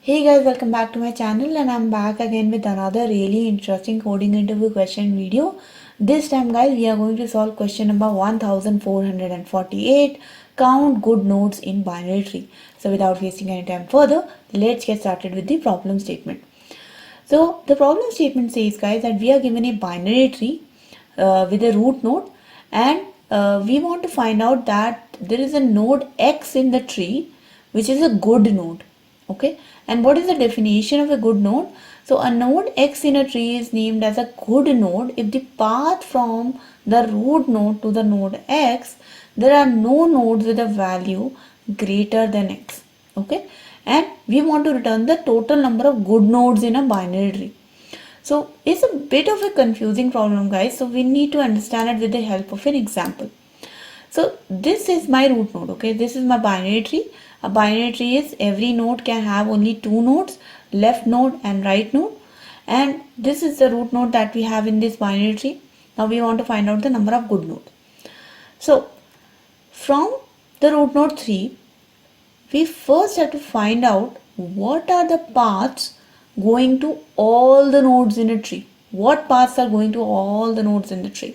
Hey guys, welcome back to my channel, and I'm back again with another really interesting coding interview question video. This time guys, we are going to solve question number 1448, count good nodes in binary tree. So without wasting any time further, let's get started with the problem statement. So the problem statement says guys that we are given a binary tree with a root node, and we want to find out that there is a node X in the tree which is a good node. Okay, and what is the definition of a good node? So a node X in a tree is named as a good node if the path from the root node to the node X, there are no nodes with a value greater than X. Okay, and we want to return the total number of good nodes in a binary tree. So it's a bit of a confusing problem guys, so we need to understand it with the help of an example. So this is my root node. Okay, this is my binary tree. A binary tree is every node can have only two nodes, left node and right node, and this is the root node that we have in this binary tree. Now we want to find out the number of good nodes. So from the root node 3, we first have to find out what are the paths going to all the nodes in a tree. What paths are going to all the nodes in the tree?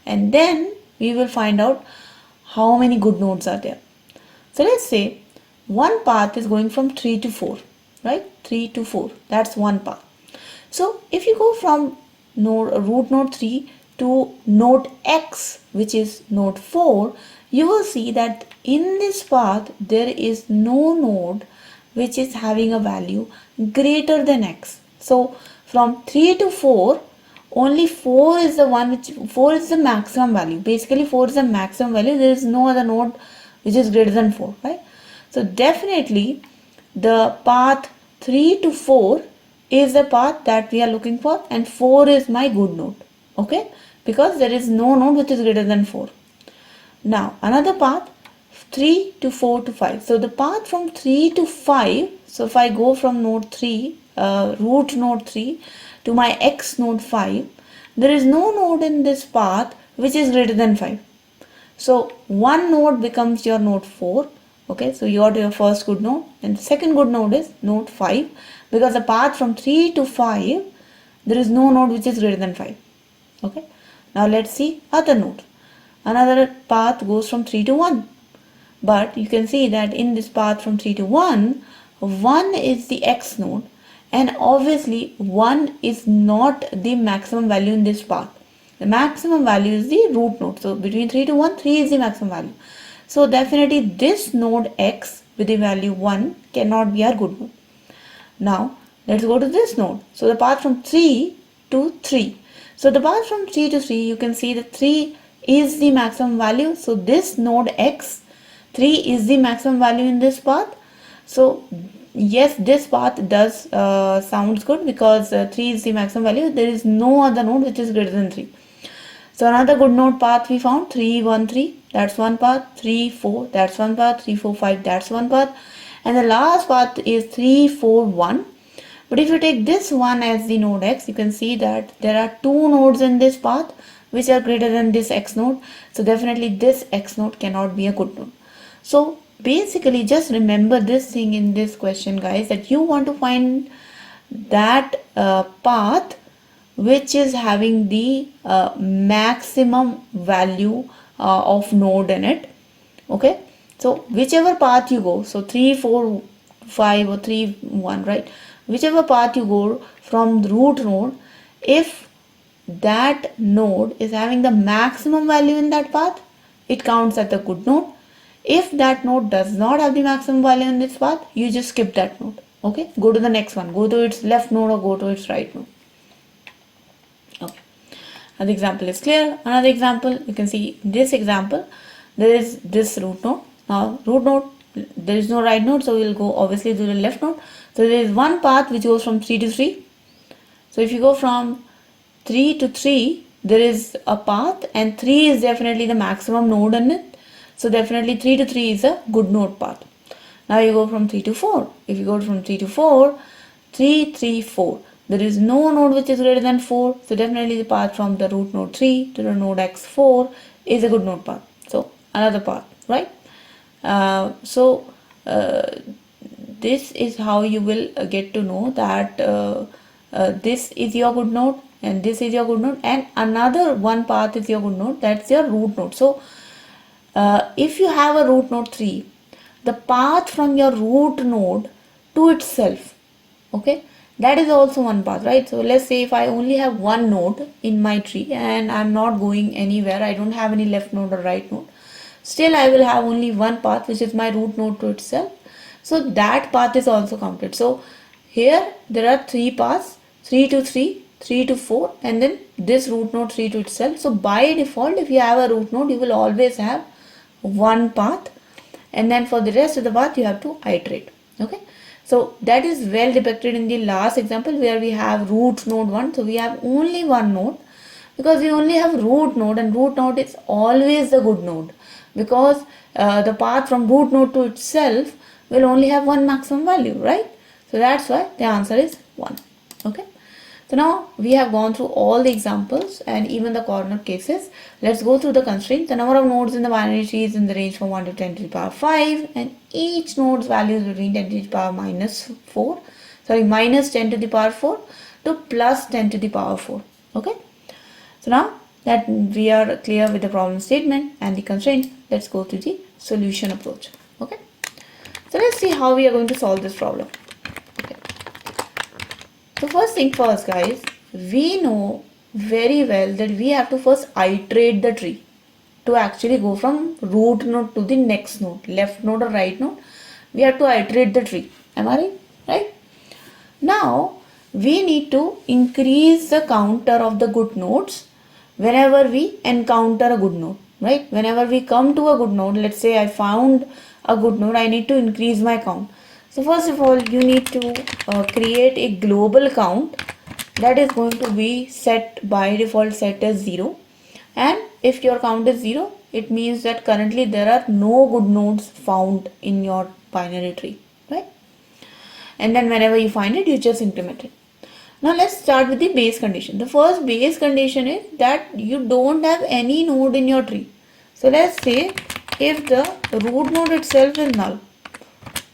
And then we will find out how many good nodes are there. So let's say one path is going from 3 to 4, right? 3 to 4, that's one path. So if you go from root node 3 to node X, which is node 4, you will see that in this path there is no node which is having a value greater than X. So from 3 to 4, only 4 is the one which 4 is the maximum value. Basically 4 is the maximum value. There is no other node which is greater than 4, right? So definitely the path 3 to 4 is the path that we are looking for, and 4 is my good node. Okay, because there is no node which is greater than 4. Now another path 3 to 4 to 5. So the path from 3 to 5, so if I go from node 3, root node 3 to my X node 5, there is no node in this path which is greater than 5. So one node becomes your node 4. Okay, so you got your first good node, and the second good node is node 5, because the path from 3 to 5, there is no node which is greater than 5. Okay, now let's see other node. Another path goes from 3 to 1, but you can see that in this path from 3 to 1, 1 is the X node, and obviously 1 is not the maximum value in this path. The maximum value is the root node. So between 3 to 1, 3 is the maximum value. So definitely this node X with the value 1 cannot be our good node. Now let's go to this node. So the path from 3 to 3. So the path from 3 to 3, you can see that 3 is the maximum value. So this node X, 3 is the maximum value in this path. So yes, this path does sounds good, because 3 is the maximum value. There is no other node which is greater than 3. So another good node path we found, 3 1 3, that's one path. 3 4, that's one path. 3 4 5, that's one path. And the last path is 3 4 1. But if you take this one as the node X, you can see that there are two nodes in this path which are greater than this X node. So definitely this X node cannot be a good node. So basically just remember this thing in this question guys, that you want to find that path which is having the maximum value of node in it. Okay, so whichever path you go, so 3 4 5 or 3 1, right, whichever path you go from the root node, if that node is having the maximum value in that path, it counts as a good node. If that node does not have the maximum value in this path, you just skip that node. Okay, go to the next one, go to its left node or go to its right node. Okay, another example is clear. Another example, you can see this example, there is this root node. Now root node, there is no right node, so we will go obviously to the left node. So there is one path which goes from 3 to 3. So if you go from 3 to 3, there is a path, and 3 is definitely the maximum node in it. So definitely 3 to 3 is a good node path. Now you go from 3 to 4. If you go from 3 to 4, 3 3 4, there is no node which is greater than 4. So definitely the path from the root node 3 to the node X4 is a good node path. So another path, right? this is how you will get to know that this is your good node and this is your good node, and another one path is your good node, that's your root node. So if you have a root node 3, the path from your root node to itself, okay, that is also one path, right? So let's say if I only have one node in my tree and I'm not going anywhere, I don't have any left node or right node, still I will have only one path, which is my root node to itself. So that path is also counted. So here there are three paths, 3 to 3, 3 to 4, and then this root node 3 to itself. So by default, if you have a root node, you will always have one path, and then for the rest of the path you have to iterate. Okay, so that is well depicted in the last example where we have root node 1. So we have only one node because we only have root node, and root node is always the good node because the path from root node to itself will only have one maximum value, right? So that's why the answer is 1. Okay, so now we have gone through all the examples and even the corner cases. Let's go through the constraint. The number of nodes in the binary tree is in the range from 1 to 10 to the power 5, and each node's value is between 10 to the power minus 10 to the power 4 to plus 10 to the power 4. Okay, so now that we are clear with the problem statement and the constraint, let's go to the solution approach. Okay, so let's see how we are going to solve this problem. Okay, so first thing first, guys, we know very well that we have to first iterate the tree to actually go from root node to the next node, left node or right node. We have to iterate the tree. Am I right? Right? Now we need to increase the counter of the good nodes whenever we encounter a good node, right? Whenever we come to a good node, let's say I found a good node, I need to increase my count. So first of all, you need to create a global count that is going to be set by default set as 0. And if your count is 0, it means that currently there are no good nodes found in your binary tree, right? And then whenever you find it, you just implement it. Now let's start with the base condition. The first base condition is that you don't have any node in your tree. So let's say if the root node itself is null.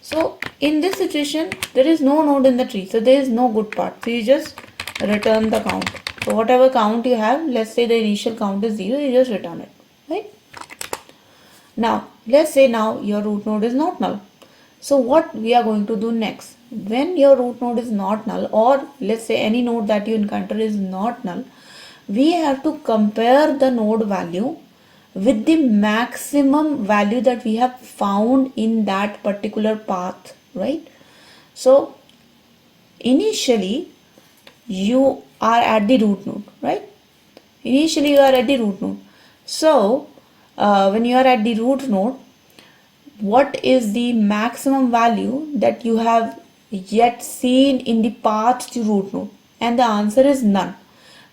So in this situation, there is no node in the tree. So there is no good part. So you just return the count. So whatever count you have, let's say the initial count is 0, you just return it, right? Now let's say now your root node is not null. So what we are going to do next? When your root node is not null, or let's say any node that you encounter is not null, we have to compare the node value with the maximum value that we have found in that particular path, right? So initially you are at the root node, right? Initially you are at the root node. So when you are at the root node, what is the maximum value that you have yet seen in the path to root node? And the answer is none,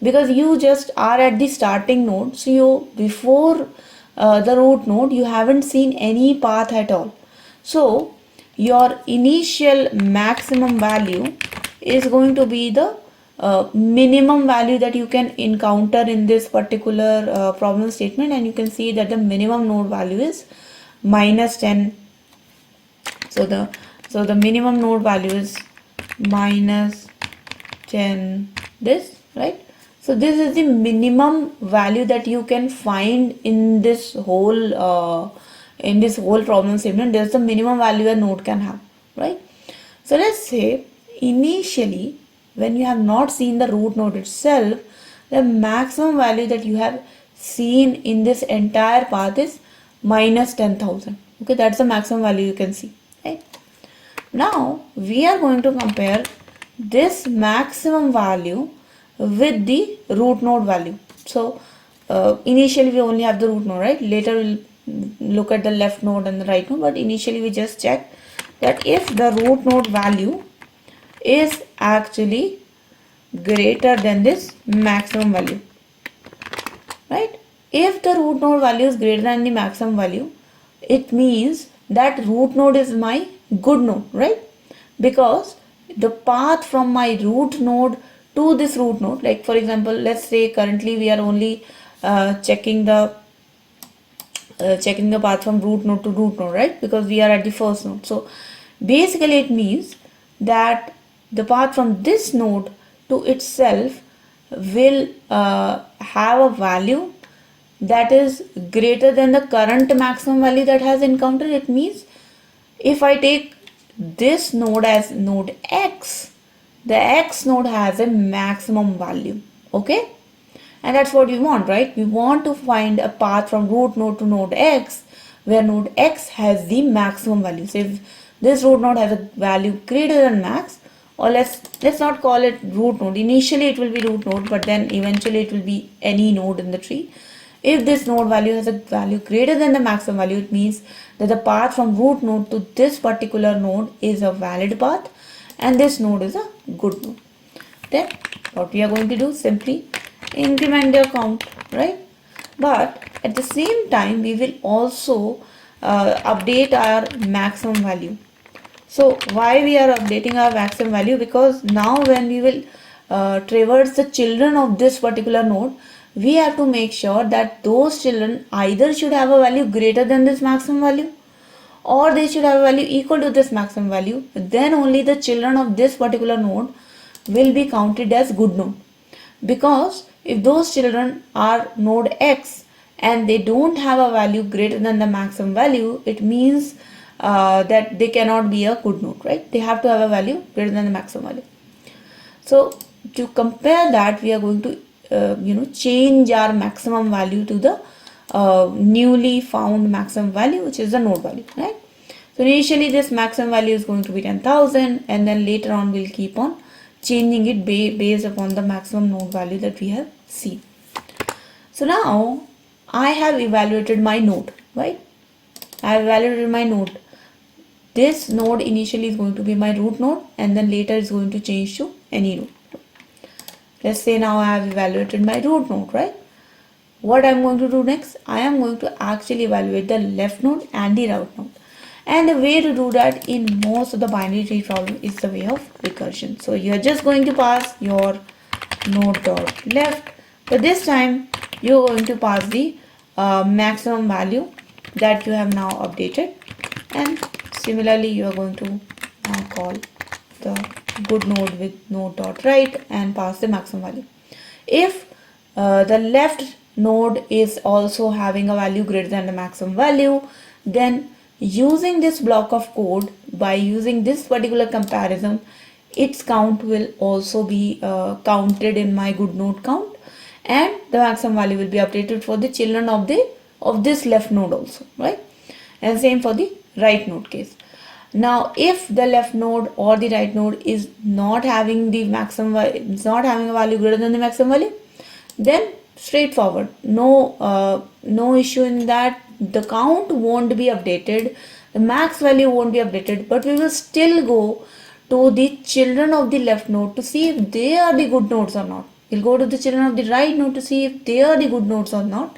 because you just are at the starting node. So you before the root node, you haven't seen any path at all. So your initial maximum value is going to be the minimum value that you can encounter in this particular problem statement, and you can see that the minimum node value is minus 10. So the minimum node value is minus 10, this, right? So this is the minimum value that you can find in this whole problem statement. There's the minimum value a node can have, right? So let's say initially when you have not seen the root node itself, the maximum value that you have seen in this entire path is minus 10,000. Okay, that's the maximum value you can see, right? Now we are going to compare this maximum value with the root node value. So initially we only have the root node, right? Later we'll look at the left node and the right node, but initially we just check that if the root node value is actually greater than this maximum value, right? If the root node value is greater than the maximum value, it means that root node is my good node, right? Because the path from my root node to this root node, like for example, let's say currently we are only checking the path from root node to root node, right? Because we are at the first node. So Basically, it means that the path from this node to itself will have a value that is greater than the current maximum value that has encountered. It means if I take this node as node X, the X node has a maximum value. Okay, and that's what we want, right? We want to find a path from root node to node X where node X has the maximum value. So if this root node has a value greater than max, or let's not call it root node. Initially it will be root node, but then eventually it will be any node in the tree. If this node value has a value greater than the maximum value, it means that the path from root node to this particular node is a valid path and this node is a good node. Then what we are going to do, simply increment their count, right? But at the same time we will also update our maximum value. So why we are updating our maximum value? Because now when we will traverse the children of this particular node, we have to make sure that those children either should have a value greater than this maximum value or they should have a value equal to this maximum value. Then only the children of this particular node will be counted as good node. Because if those children are node X and they don't have a value greater than the maximum value, it means that they cannot be a good node, right? They have to have a value greater than the maximum value. So to compare that, we are going to change our maximum value to the newly found maximum value, which is the node value, right? So initially this maximum value is going to be 10,000 and then later on we'll keep on changing it based upon the maximum node value that we have seen. So now I have evaluated my node, right? I have evaluated my node. This node initially is going to be my root node and then later is going to change to any node. Let's say now I have evaluated my root node, right? What I'm going to do next? I am going to actually evaluate the left node and the right node. And the way to do that in most of the binary tree problem is the way of recursion. So you're just going to pass your node dot left, but this time you're going to pass the maximum value that you have now updated, and similarly you are going to now call the good node with node dot right and pass the maximum value. If the left node is also having a value greater than the maximum value, then using this block of code, by using this particular comparison, its count will also be counted in my good node count, and the maximum value will be updated for the children of this left node also, right? And same for the right node case. Now if the left node or the right node is not having the maximum value, it's not having a value greater than the maximum value, then straightforward, no issue in that. The count won't be updated, the max value won't be updated, but we will still go to the children of the left node to see if they are the good nodes or not. We'll go to the children of the right node to see if they are the good nodes or not.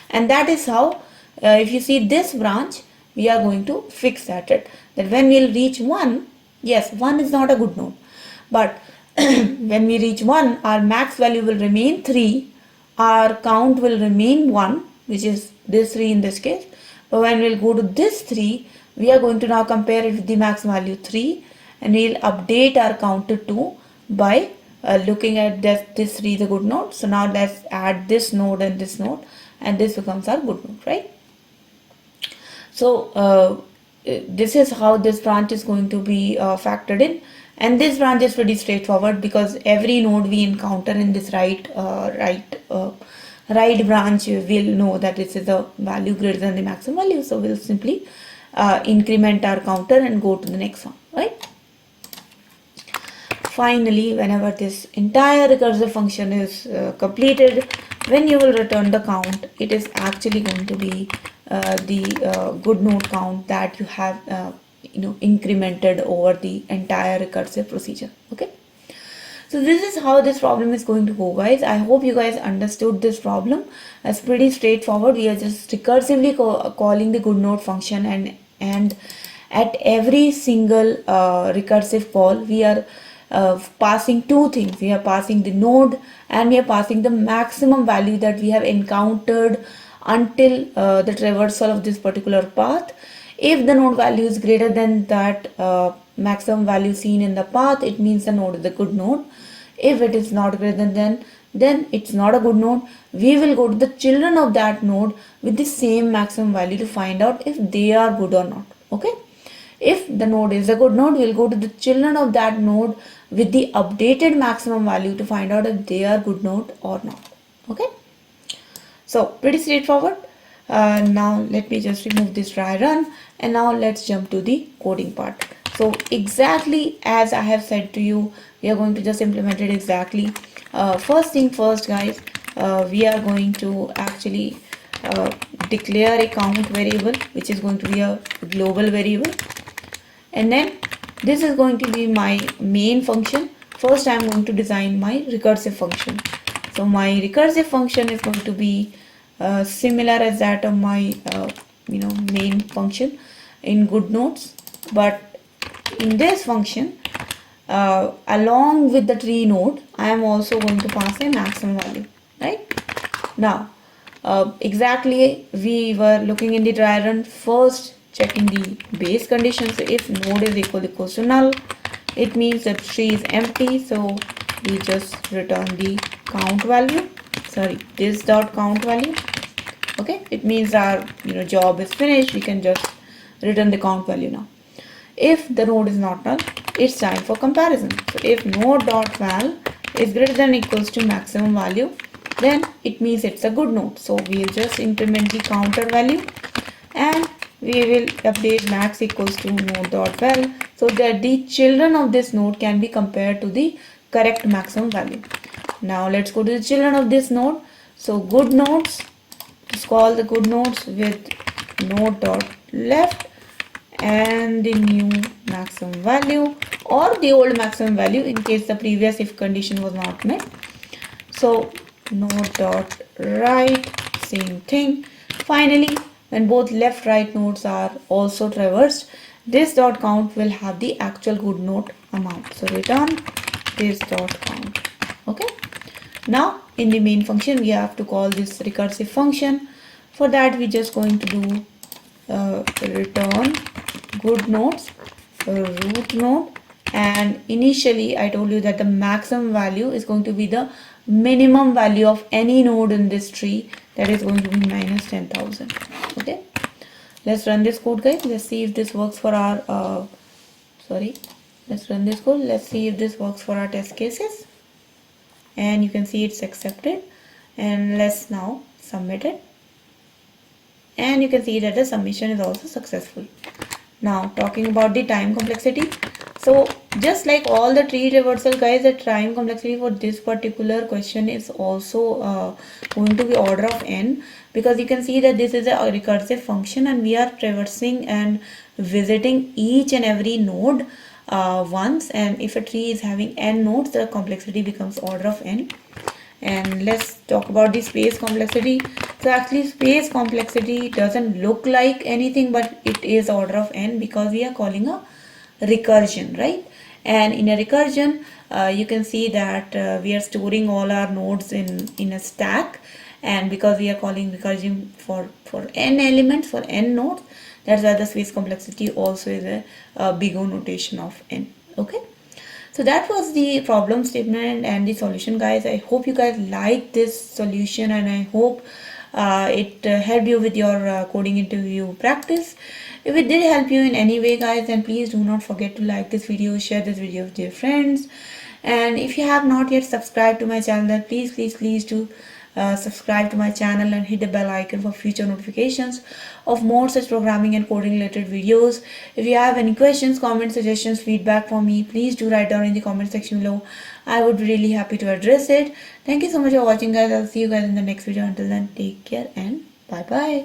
And that is how, if you see this branch, we are going to fix that when we'll reach 1, yes, 1 is not a good node, but when we reach 1, our max value will remain 3, our count will remain 1, which is this 3 in this case. But when we'll go to this 3, we are going to now compare it with the max value 3, and we'll update our count to 2 by looking at this 3 is a good node. So now let's add this node and this node, and this becomes our good node, right? So this is how this branch is going to be factored in, and this branch is pretty straightforward because every node we encounter in this right branch will know that this is a value greater than the maximum value. So we'll simply increment our counter and go to the next one, right? Finally, whenever this entire recursive function is completed, when you will return the count, it is actually going to be the good node count that you have incremented over the entire recursive procedure. Okay, so this is how this problem is going to go, guys. I hope you guys understood this problem. It's pretty straightforward. We are just recursively calling the good node function, and at every single recursive call we are passing two things. We are passing the node and we are passing the maximum value that we have encountered until the traversal of this particular path. If the node value is greater than that maximum value seen in the path, it means the node is a good node. If it is not greater than, then it's not a good node. We will go to the children of that node with the same maximum value to find out if they are good or not. Okay. If the node is a good node, we'll go to the children of that node with the updated maximum value to find out if they are good node or not. Okay. So pretty straightforward. Now let me just remove this dry run, and now let's jump to the coding part. So exactly as I have said to you, we are going to just implement it exactly. First thing first, guys, we are going to actually declare a count variable, which is going to be a global variable, and then this is going to be my main function. First, I am going to design my recursive function. So my recursive function is going to be similar as that of my main function in GoodNotes, but in this function, along with the tree node, I am also going to pass a maximum value. Right now, exactly we were looking in the dry run, first checking the base condition. So if node is equals to null, it means that tree is empty, so we just return the count value, sorry, this dot count value. Okay, it means our job is finished. We can just return the count value now. If the node is not null, it's time for comparison. So if node dot val is greater than or equals to maximum value, then it means it's a good node. So we'll just implement the counter value, and we will update max equals to node dot val, so that the children of this node can be compared to the correct maximum value. Now let's go to the children of this node. So good nodes, just call the good nodes with node dot left and the new maximum value, or the old maximum value in case the previous if condition was not met. So node dot right, same thing. Finally, when both left right nodes are also traversed, this dot count will have the actual good node amount. So return this dot count. Okay. Now in the main function, we have to call this recursive function. For that, we just going to do return good nodes root node, and initially I told you that the maximum value is going to be the minimum value of any node in this tree, that is going to be minus 10,000. Okay, let's run this code, guys. Let's see if this works for our let's run this code. Let's see if this works for our test cases, and you can see it's accepted. And let's now submit it, and you can see that the submission is also successful. Now talking about the time complexity, so just like all the tree traversal, guys, the time complexity for this particular question is also going to be order of n, because you can see that this is a recursive function and we are traversing and visiting each and every node once, and if a tree is having n nodes, the complexity becomes order of n. And let's talk about the space complexity. So actually space complexity doesn't look like anything, but it is order of n because we are calling a recursion, right? And in a recursion, you can see that we are storing all our nodes in a stack, and because we are calling recursion for n elements, for n nodes, that's why the space complexity also is a big O notation of n. Okay. So that was the problem statement and the solution, guys. I hope you guys like this solution, and I hope it helped you with your coding interview practice. If it did help you in any way, guys, then please do not forget to like this video, share this video with your friends. And if you have not yet subscribed to my channel, then please do subscribe to my channel and hit the bell icon for future notifications of more such programming and coding related videos. If you have any questions, comments, suggestions, feedback for me, please do write down in the comment section below. I would be really happy to address it. Thank you so much for watching, guys. I'll see you guys in the next video. Until then, take care and bye bye.